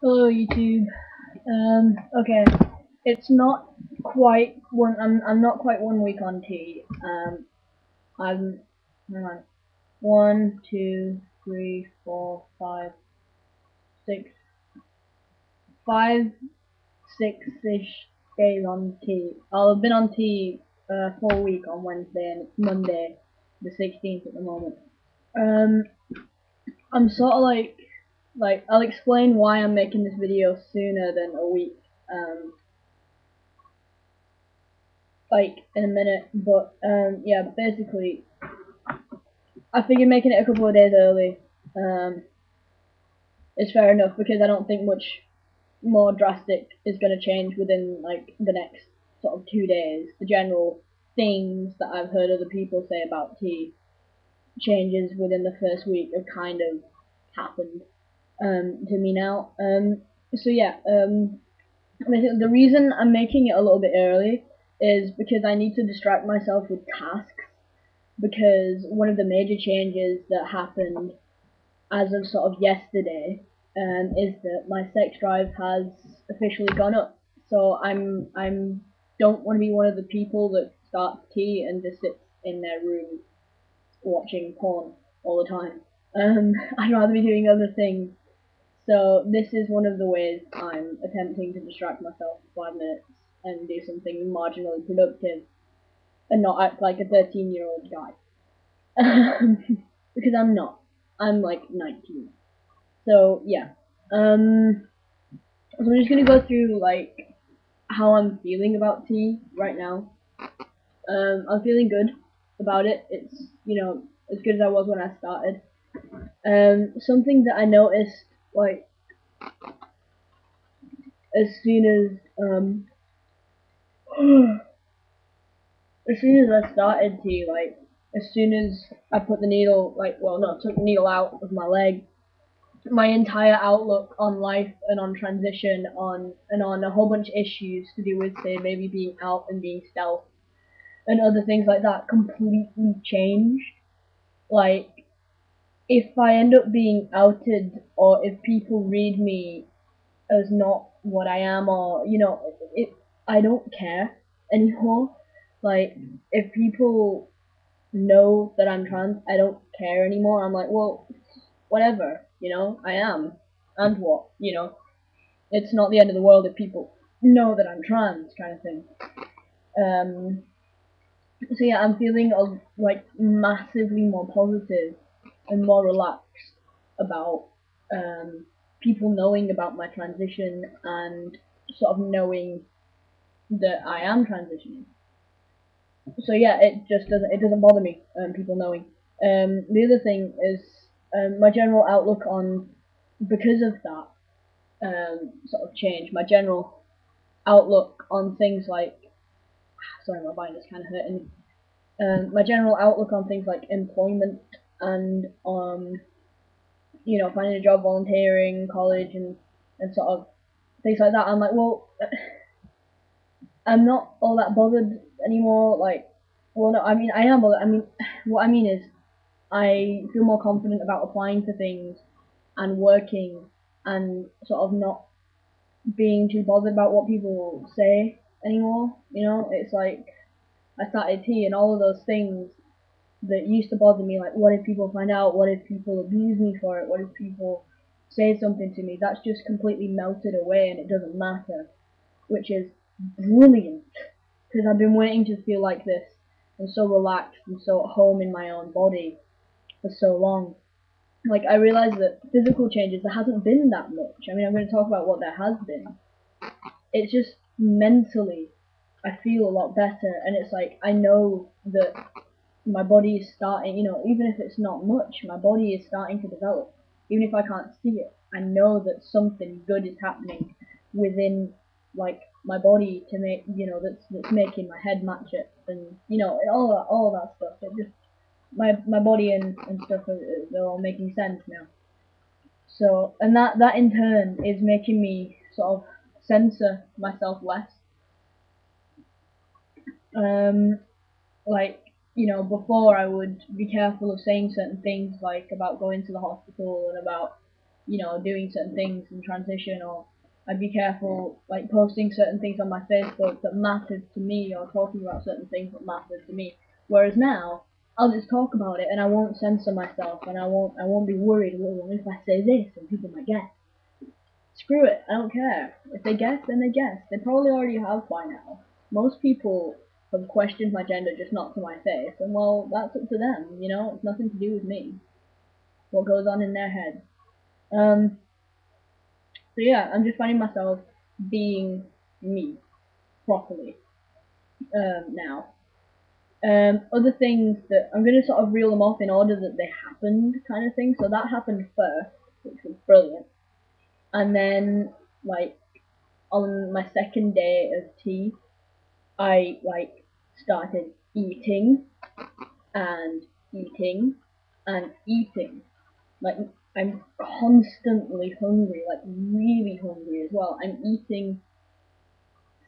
Hello YouTube. Okay, it's not quite one. I'm not quite 1 week on tea. I'm hang on. 1, 2, 3, 4, 5, 6, 5, 6-ish days on tea. I'll have been on tea full week on Wednesday, and it's Monday, the 16th at the moment. Um, I'm sort of like I'll explain why I'm making this video sooner than a week. Um, in a minute, but yeah, basically, I figured making it a couple of days early is fair enough because I don't think much more drastic is going to change within like the next sort of 2 days. The general things that I've heard other people say about tea changes within the first week have kind of happened to me now. So yeah, the reason I'm making it a little bit early is because I need to distract myself with tasks, because one of the major changes that happened as of sort of yesterday is that my sex drive has officially gone up. So I'm don't want to be one of the people that starts tea and just sits in their room watching porn all the time. I'd rather be doing other things. So this is one of the ways I'm attempting to distract myself for 5 minutes and do something marginally productive and not act like a 13-year-old guy. Because I'm not. I'm like 19. So yeah. So I'm just gonna go through like how I'm feeling about tea right now. I'm feeling good about it. It's as good as I was when I started. Something that I noticed like as soon as as soon as I started tea, like as soon as I put the needle, took the needle out of my leg, my entire outlook on life and on transition on a whole bunch of issues to do with, say, maybe being out and being stealth and other things like that completely changed. Like, if I end up being outed or if people read me as not what I am, or I don't care anymore. Like, if people know that I'm trans, I don't care anymore. I'm like, well, whatever, I am, and what, it's not the end of the world if people know that I'm trans, kind of thing. Um, so yeah, I'm feeling like massively more positive and more relaxed about people knowing about my transition and sort of knowing that I am transitioning. So yeah, it doesn't bother me people knowing. The other thing is my general outlook on, because of that sort of change, my general outlook on things like, sorry, my binder's kind of hurting me. My general outlook on things like employment and finding a job, volunteering, college, and sort of things like that. I'm like, well, I'm not all that bothered anymore. Like, well, no, I mean, I am bothered. I mean, what I mean is, I feel more confident about applying for things and working and sort of not being too bothered about what people say anymore. It's like I started tea and all of those things that used to bother me, like what if people find out, what if people abuse me for it, what if people say something to me, that's just completely melted away and it doesn't matter, which is brilliant, because I've been waiting to feel like this and so relaxed and so at home in my own body for so long. Like, I realised that physical changes, there hasn't been that much. I mean, I'm going to talk about what there has been. It's just mentally, I feel a lot better, and it's like I know that my body is starting, even if it's not much, my body is starting to develop. Even if I can't see it, I know that something good is happening within, like, my body to make, that's making my head match it, and all that stuff. It just my body and stuff they're all making sense now. So, and that in turn is making me sort of censor myself less. Um, like, before I would be careful of saying certain things, like about going to the hospital and about you know, doing certain things in transition, or I'd be careful, like, posting certain things on my Facebook that mattered to me, or talking about certain things that mattered to me. Whereas now, I'll just talk about it, and I won't censor myself, and I won't be worried, well, what if I say this, and people might guess? Screw it, I don't care. If they guess, then they guess. They probably already have by now. Most people have questioned my gender, just not to my face, and well, that's up to them, you know? It's nothing to do with me. What goes on in their head. So yeah, I'm just finding myself being me properly now. Other things that I'm going to sort of reel them off in order that they happened, kind of thing. So that happened first, which was brilliant, and then like on my second day of tea, I like started eating and eating and eating. Like I'm constantly hungry, like really hungry as well. I'm eating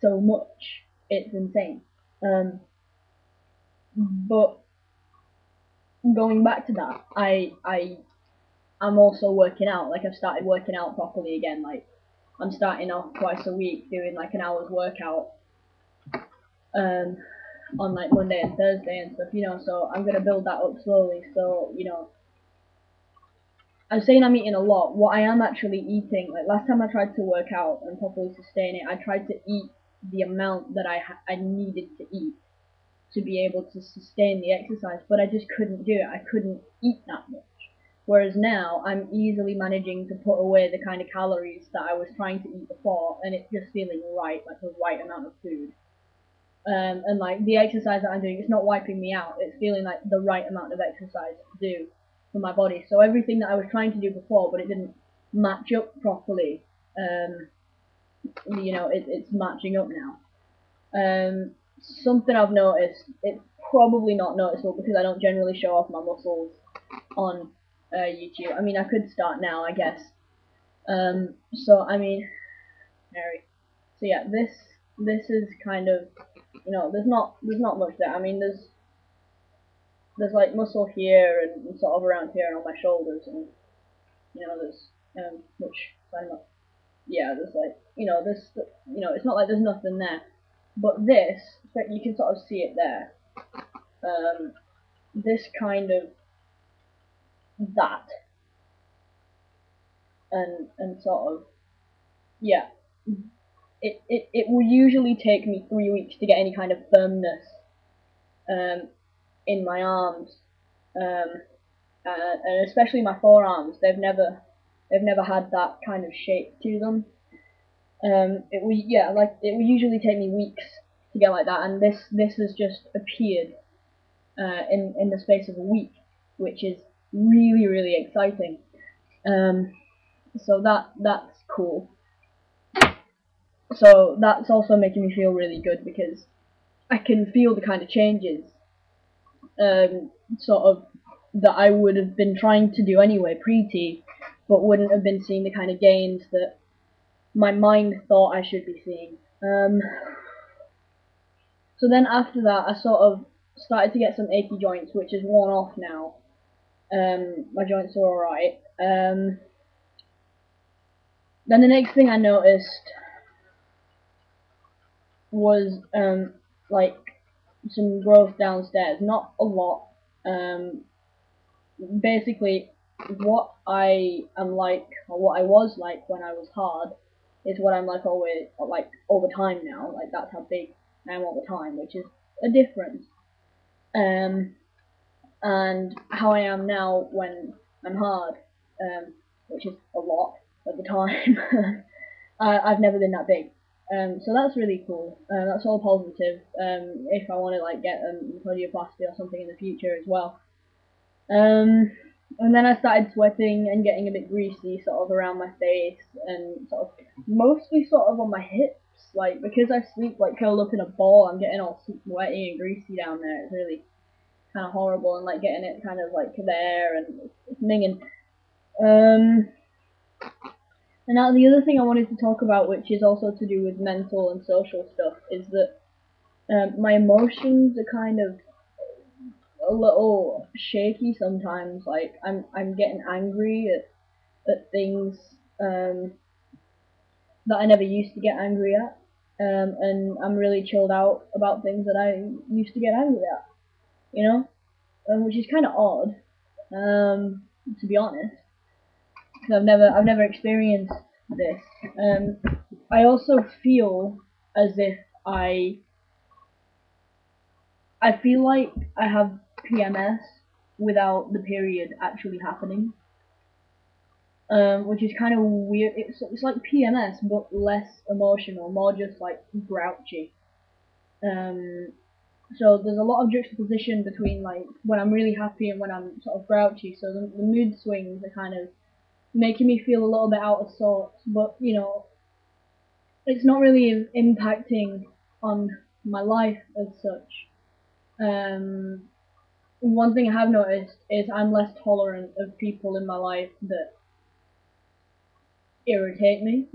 so much, it's insane. But going back to that, I'm also working out. Like I've started working out properly again. Like I'm starting off twice a week doing like an hour's workout um, on like Monday and Thursday and stuff. You know, so I'm gonna build that up slowly. So you know, I'm saying I'm eating a lot. What I am actually eating, like last time I tried to work out and properly sustain it, I tried to eat the amount that I needed to eat to be able to sustain the exercise, but I just couldn't do it. I couldn't eat that much. Whereas now, I'm easily managing to put away the kind of calories that I was trying to eat before, and it's just feeling right, like the right amount of food. And like the exercise that I'm doing, it's not wiping me out. It's feeling like the right amount of exercise to do for my body. So everything that I was trying to do before, but it didn't match up properly, you know, it's matching up now. Something I've noticed, it's probably not noticeable because I don't generally show off my muscles on YouTube. I mean, I could start now, I guess. So I mean, Mary. So yeah, this is kind of, you know, there's not much there. I mean, there's like muscle here and sort of around here and on my shoulders, and you know, there's which I'm not. Yeah, there's like, you know, this, you know, it's not like there's nothing there, but this, but you can sort of see it there. This kind of that, and sort of, yeah, it will usually take me 3 weeks to get any kind of firmness um, in my arms, um, and especially my forearms. They've never had that kind of shape to them. It will, yeah, like it will usually take me weeks to get like that, and this has just appeared in the space of a week, which is really exciting. So that's cool. So that's also making me feel really good because I can feel the kind of changes, sort of, that I would have been trying to do anyway pre-T, but wouldn't have been seeing the kind of gains that my mind thought I should be seeing. So then after that, I sort of started to get some achy joints, which is worn off now. My joints are alright. Then the next thing I noticed was like some growth downstairs. Not a lot. Basically, what I am like, or what I was like when I was hard, is what I'm like always, like all the time now. Like that's how big I am all the time, which is a difference. And how I am now when I'm hard, which is a lot at the time. I've never been that big. So that's really cool. That's all positive. If I want to like get cardioplasty or something in the future as well. And then I started sweating and getting a bit greasy, sort of around my face and sort of mostly sort of on my hips. Like because I sleep like curled up in a ball, I'm getting all sweaty and greasy down there. It's really kind of horrible, and like getting it kind of like there and it's minging. And now the other thing I wanted to talk about, which is also to do with mental and social stuff, is that my emotions are kind of a little shaky sometimes. Like I'm getting angry at at things that I never used to get angry at, and I'm really chilled out about things that I used to get angry at, you know, which is kind of odd, to be honest, because I've never experienced this. I also feel as if I feel like I have PMS without the period actually happening, which is kind of weird. It's like PMS but less emotional, more just like grouchy. Um, so there's a lot of juxtaposition between like when I'm really happy and when I'm sort of grouchy. So the mood swings are kind of making me feel a little bit out of sorts, but you know, it's not really impacting on my life as such. One thing I have noticed is I'm less tolerant of people in my life that irritate me.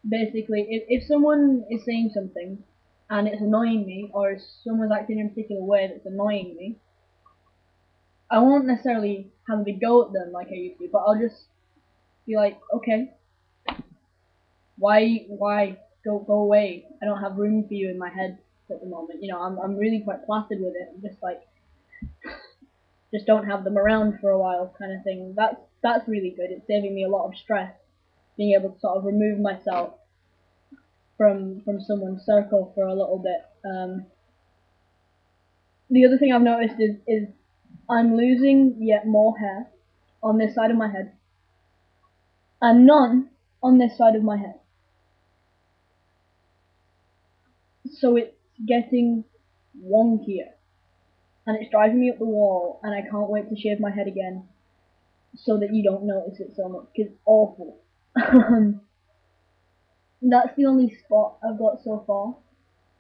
Basically, if someone is saying something and it's annoying me, or if someone's acting in a particular way that's annoying me, I won't necessarily have a big go at them like I used to, but I'll just be like, okay, why go away? I don't have room for you in my head at the moment. You know, I'm really quite placid with it. I'm just like, just don't have them around for a while, kind of thing. That's really good. It's saving me a lot of stress, being able to sort of remove myself from someone's circle for a little bit. The other thing I've noticed is I'm losing yet more hair on this side of my head, and none on this side of my head. So it's getting wonkier, and it's driving me up the wall, and I can't wait to shave my head again, so that you don't notice it so much, because it's awful. That's the only spot I've got so far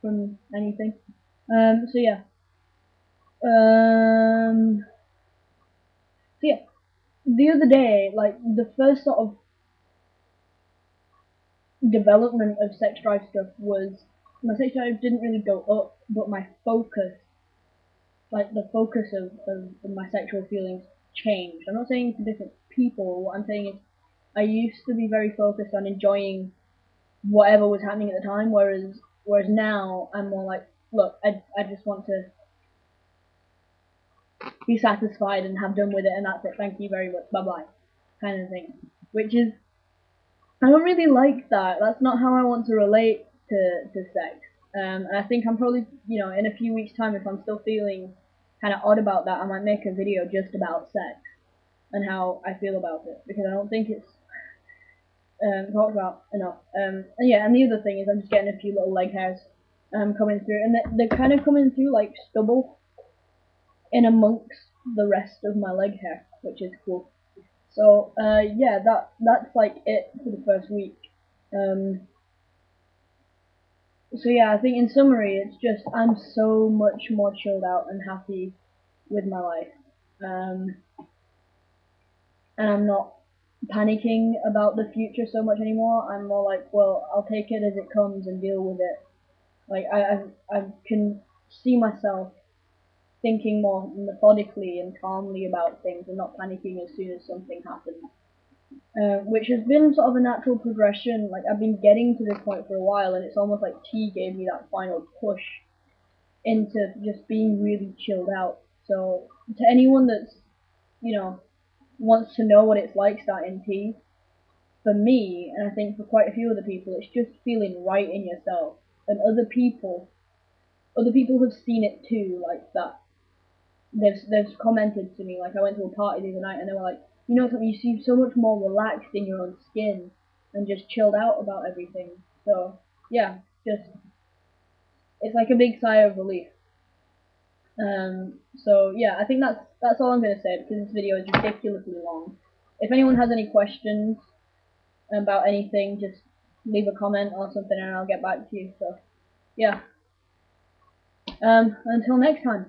from anything. So yeah. So yeah. The other day, like the first sort of development of sex drive stuff was my sex drive didn't really go up, but my focus, like the focus of my sexual feelings changed. I'm not saying to different people. What I'm saying is I used to be very focused on enjoying whatever was happening at the time, whereas now I'm more like, look, I just want to be satisfied and have done with it, and that's it. Thank you very much. Bye bye, kind of thing. Which is, I don't really like that. That's not how I want to relate to sex. And I think I'm probably, you know, in a few weeks' time, if I'm still feeling kind of odd about that, I might make a video just about sex and how I feel about it, because I don't think it's talked about enough. And yeah, and the other thing is I'm just getting a few little leg hairs coming through, and they're kind of coming through like stubble in amongst the rest of my leg hair, which is cool. So yeah, that's like it for the first week. Um, so yeah, I think in summary, it's just I'm so much more chilled out and happy with my life, um, and I'm not panicking about the future so much anymore. I'm more like, well, I'll take it as it comes and deal with it. Like I can see myself thinking more methodically and calmly about things and not panicking as soon as something happens. Which has been sort of a natural progression. Like I've been getting to this point for a while, and it's almost like tea gave me that final push into just being really chilled out. So to anyone that's, you know, wants to know what it's like starting tea, for me, and I think for quite a few other people, it's just feeling right in yourself. And other people have seen it too, like that. They've commented to me, like I went to a party the other night, and they were like, you know something, you seem so much more relaxed in your own skin and just chilled out about everything. So yeah, just it's like a big sigh of relief. So yeah, I think that's all I'm gonna say, because this video is ridiculously long. If anyone has any questions about anything, just leave a comment or something, and I'll get back to you. So yeah, until next time.